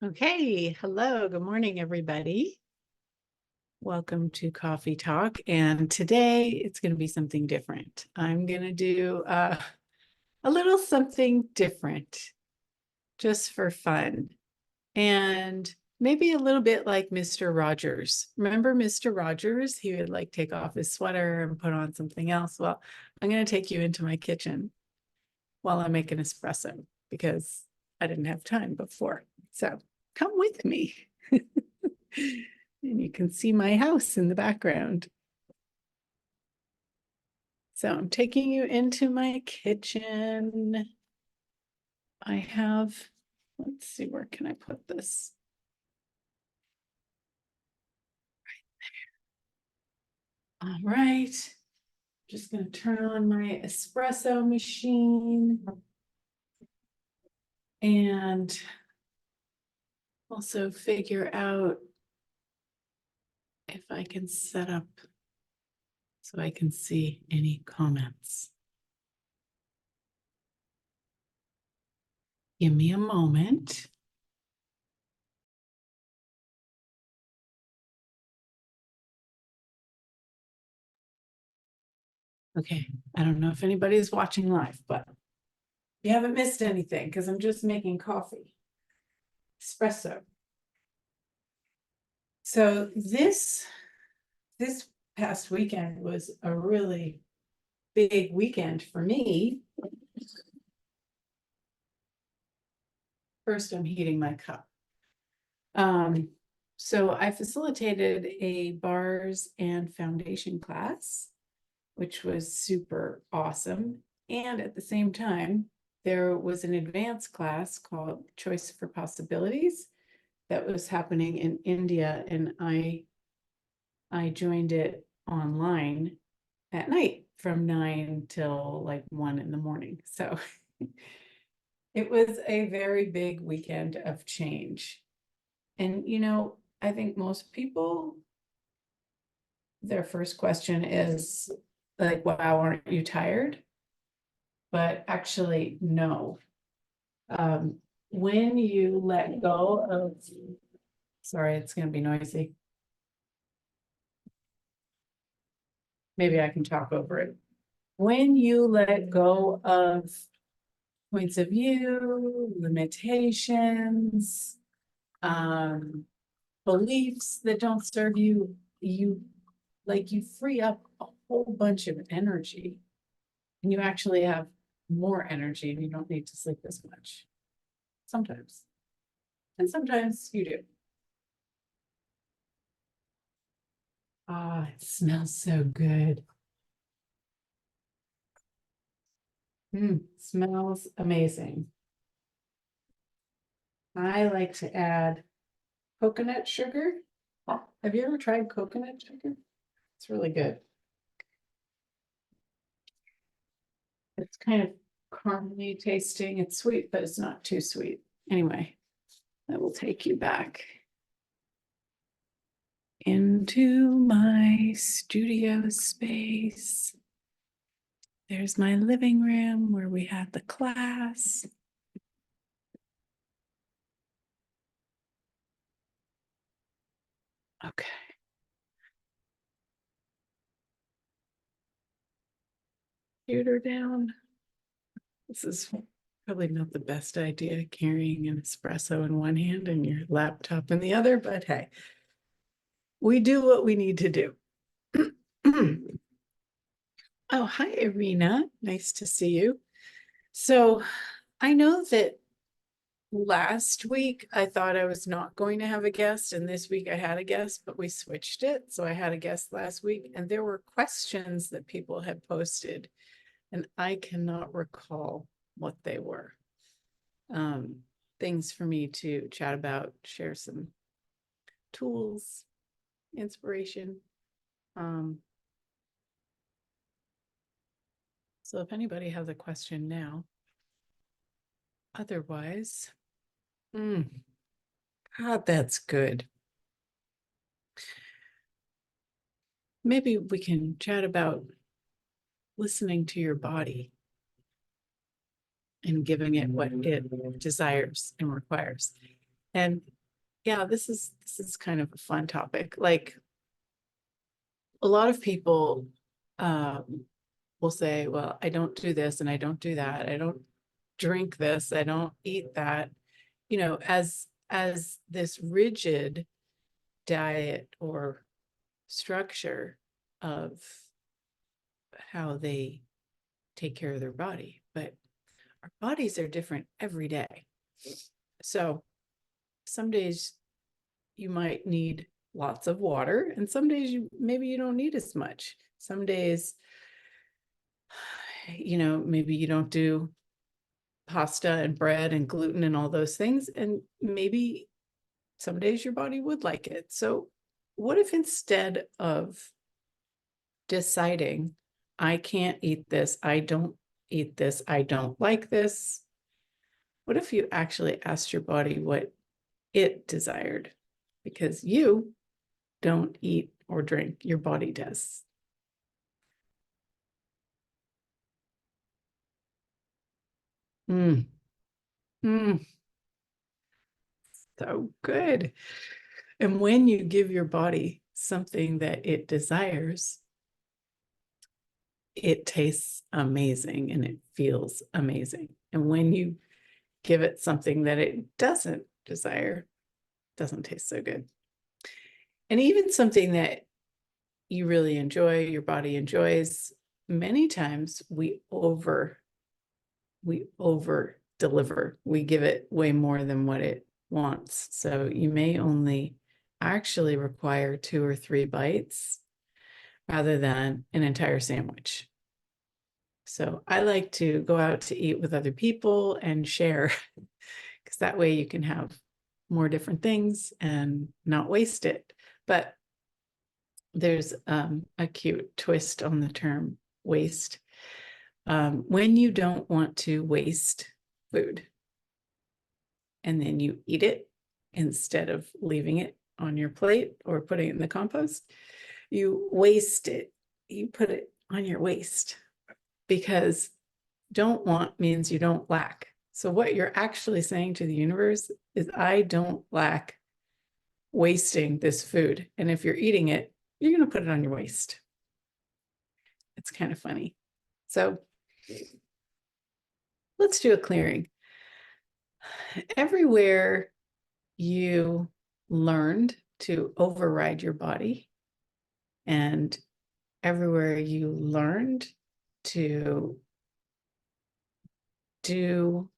Okay, hello, good morning, everybody. Welcome to Coffee Talk. And today it's going to be something different. I'm going to do a little something different just for fun. And maybe a little bit like Mr. Rogers. Remember Mr. Rogers? He would like take off his sweater and put on something else. Well, I'm going to take you into my kitchen while I make an espresso because I didn't have time before. So come with me. And you can see my house in the background. So I'm taking you into my kitchen. I have, let's see, where can I put this? All right. Just going to turn on my espresso machine and also figure out if I can set up so I can see any comments. Give me a moment. Okay, I don't know if anybody's watching live, but you haven't missed anything because I'm just making coffee. Espresso. So this past weekend was a really big weekend for me. First, I'm heating my cup. So I facilitated a bars and foundation class, which was super awesome. And at the same time, there was an advanced class called Choice for Possibilities that was happening in India, and I joined it online at night from 9 till like 1 in the morning. So it was a very big weekend of change. And I think most people, their first question is like, wow, aren't you tired? But actually, no. When you let go of, sorry, it's going to be noisy. Maybe I can talk over it. When you let go of points of view, limitations, beliefs that don't serve you, you free up a whole bunch of energy, and you actually have more energy and you don't need to sleep as much sometimes. And sometimes you do. Ah, it smells so good. Smells amazing. I like to add coconut sugar. Have you ever tried coconut sugar? It's really good. It's kind of caramely tasting. It's sweet, but it's not too sweet. Anyway, that will take you back into my studio space. There's my living room where we had the class. Okay. Computer down. This is probably not the best idea, carrying an espresso in one hand and your laptop in the other, but hey, we do what we need to do. Oh, hi, Irina. Nice to see you. So I know that last week I thought I was not going to have a guest, and this week I had a guest, but we switched it. So I had a guest last week, and there were questions that people had posted, and I cannot recall what they were. Things for me to chat about, share some tools, inspiration. So if anybody has a question now, otherwise, God, that's good. Maybe we can chat about listening to your body and giving it what it desires and requires. And yeah, this is kind of a fun topic. Like a lot of people will say, well, I don't do this and I don't do that. I don't drink this, I don't eat that, as this rigid diet or structure of how they take care of their body. But our bodies are different every day. So some days you might need lots of water, and some days maybe you don't need as much. Some days, maybe you don't do pasta and bread and gluten and all those things, and maybe some days your body would like it. So what if instead of deciding, I can't eat this, I don't eat this, I don't like this, what if you actually asked your body what it desired? Because you don't eat or drink, your body does. Mm. Mm. So good. And when you give your body something that it desires, it tastes amazing and it feels amazing. And when you give it something that it doesn't desire, it doesn't taste so good. And even something that you really enjoy, your body enjoys, many times we over deliver. We give it way more than what it wants. So you may only actually require 2 or 3 bites rather than an entire sandwich. So I like to go out to eat with other people and share, because that way you can have more different things and not waste it. But there's a cute twist on the term waste. When you don't want to waste food and then you eat it instead of leaving it on your plate or putting it in the compost, you waste it. You put it on your waste, because don't want means you don't lack. So what you're actually saying to the universe is, I don't lack wasting this food. And if you're eating it, you're going to put it on your waste. It's kind of funny. So let's do a clearing. Everywhere you learned to override your body, and everywhere you learned to do,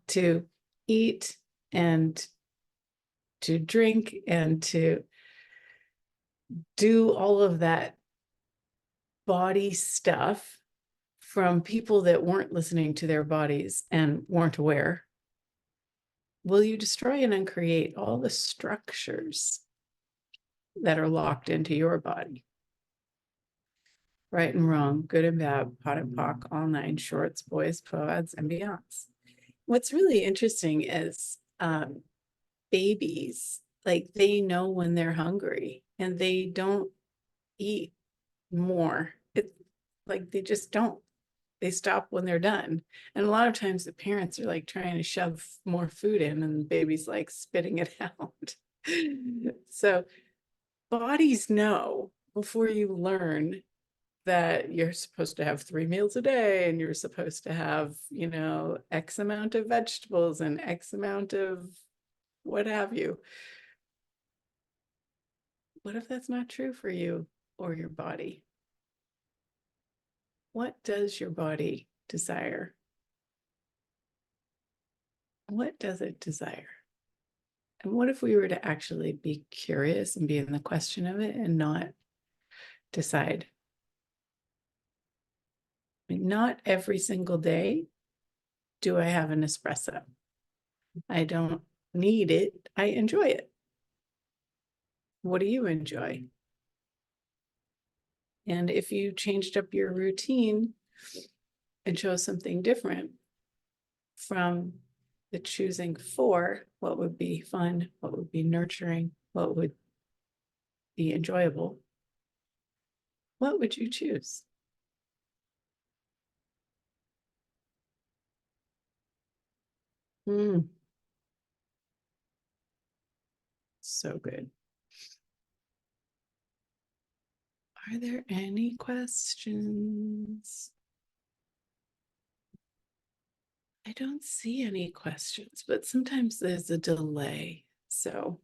to eat and to drink and to do all of that body stuff from people that weren't listening to their bodies and weren't aware, will you destroy and uncreate all the structures that are locked into your body? Right and wrong, good and bad, pot and pock, all 9 shorts, boys, poads, and beyonds. What's really interesting is babies, like they know when they're hungry and they don't eat more. It's like they just don't. They stop when they're done. And a lot of times the parents are like trying to shove more food in and the baby's like spitting it out. So bodies know before you learn that you're supposed to have 3 meals a day and you're supposed to have, X amount of vegetables and X amount of what have you. What if that's not true for you or your body? What does your body desire? What does it desire? And what if we were to actually be curious and be in the question of it and not decide? I mean, not every single day do I have an espresso. I don't need it. I enjoy it. What do you enjoy? And if you changed up your routine and chose something different from the choosing for what would be fun, what would be nurturing, what would be enjoyable, what would you choose? Mm, so good. Are there any questions? I don't see any questions, but sometimes there's a delay. So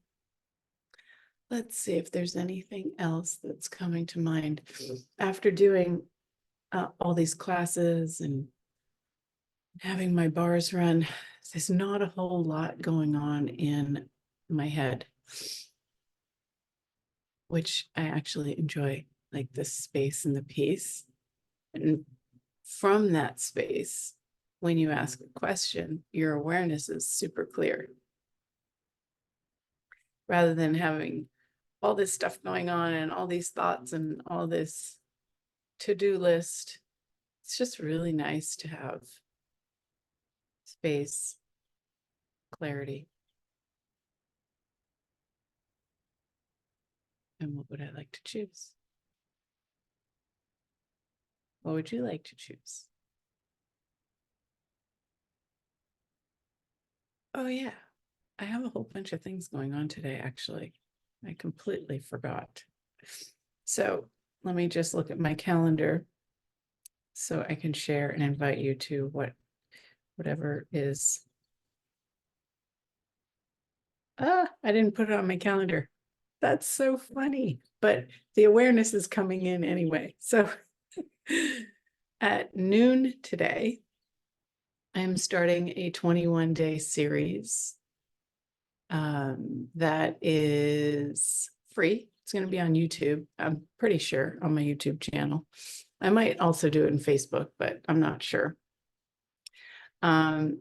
let's see if there's anything else that's coming to mind. After doing all these classes and having my bars run, there's not a whole lot going on in my head, which I actually enjoy, like the space and the peace. And from that space, when you ask a question, your awareness is super clear rather than having all this stuff going on and all these thoughts and all this to-do list. It's just really nice to have space, clarity. And what would I like to choose? What would you like to choose? Oh, yeah. I have a whole bunch of things going on today, actually. I completely forgot. So let me just look at my calendar so I can share and invite you to whatever is. I didn't put it on my calendar. That's so funny, but the awareness is coming in anyway. So at noon today, I'm starting a 21-day series that is free. It's going to be on YouTube. I'm pretty sure on my YouTube channel. I might also do it in Facebook, but I'm not sure. And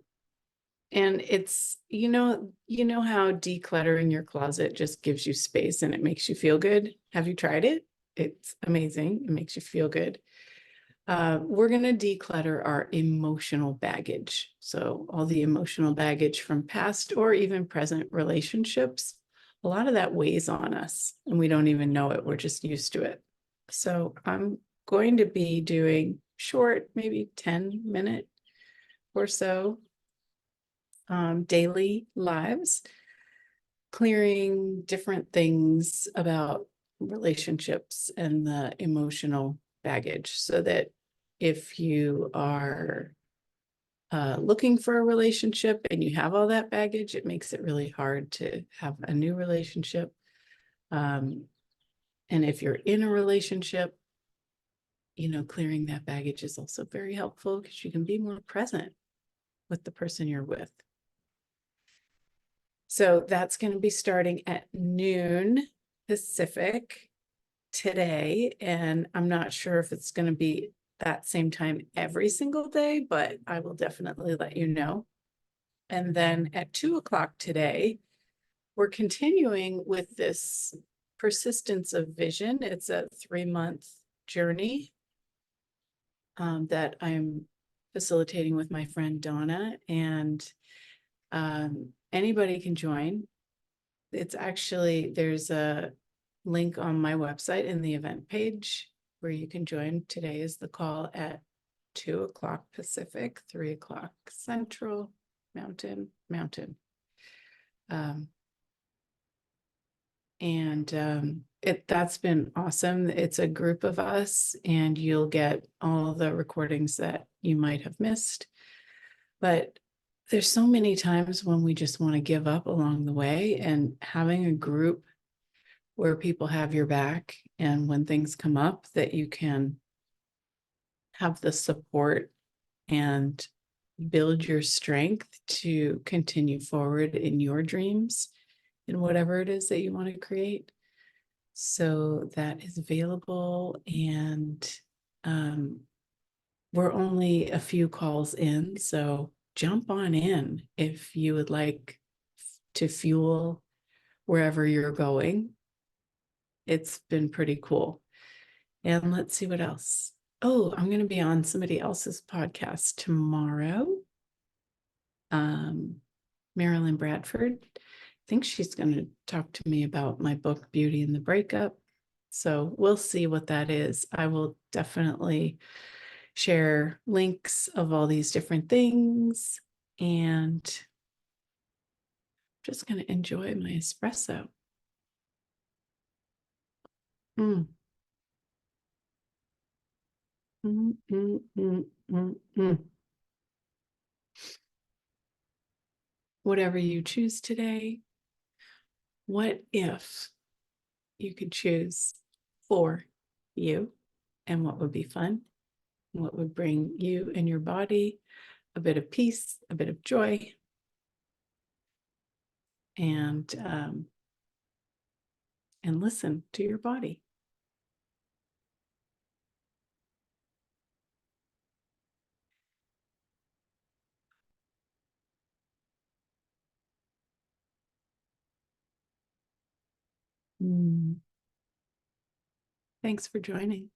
it's, you know how decluttering your closet just gives you space and it makes you feel good. Have you tried it? It's amazing. It makes you feel good. We're going to declutter our emotional baggage. So all the emotional baggage from past or even present relationships, a lot of that weighs on us and we don't even know it. We're just used to it. So I'm going to be doing short, maybe 10-minute or so daily lives, clearing different things about relationships and the emotional baggage so that if you are looking for a relationship and you have all that baggage, it makes it really hard to have a new relationship. And if you're in a relationship, clearing that baggage is also very helpful because you can be more present with the person you're with. So that's going to be starting at noon Pacific today. And I'm not sure if it's going to be that same time every single day, but I will definitely let you know. And then at 2 o'clock today, we're continuing with this persistence of vision. It's a 3-month journey that I'm facilitating with my friend Donna, and anybody can join. It's actually, there's a link on my website in the event page where you can join. Today is the call at 2 o'clock Pacific, 3 o'clock Central, Mountain. That's been awesome. It's a group of us, and you'll get all the recordings that you might have missed. But there's so many times when we just want to give up along the way, and having a group where people have your back, and when things come up, that you can have the support and build your strength to continue forward in your dreams and whatever it is that you want to create. So that is available, and we're only a few calls in, so jump on in if you would like to fuel wherever you're going. It's been pretty cool. And let's see what else. Oh, I'm going to be on somebody else's podcast tomorrow. Marilyn Bradford. I think she's going to talk to me about my book, Beauty and the Breakup. So we'll see what that is. I will definitely share links of all these different things. And Just going to enjoy my espresso. Mm. Mm, mm, mm, mm, mm. Whatever you choose today, what if you could choose for you, and what would be fun? What would bring you and your body a bit of peace, a bit of joy, and listen to your body. Mm. Thanks for joining.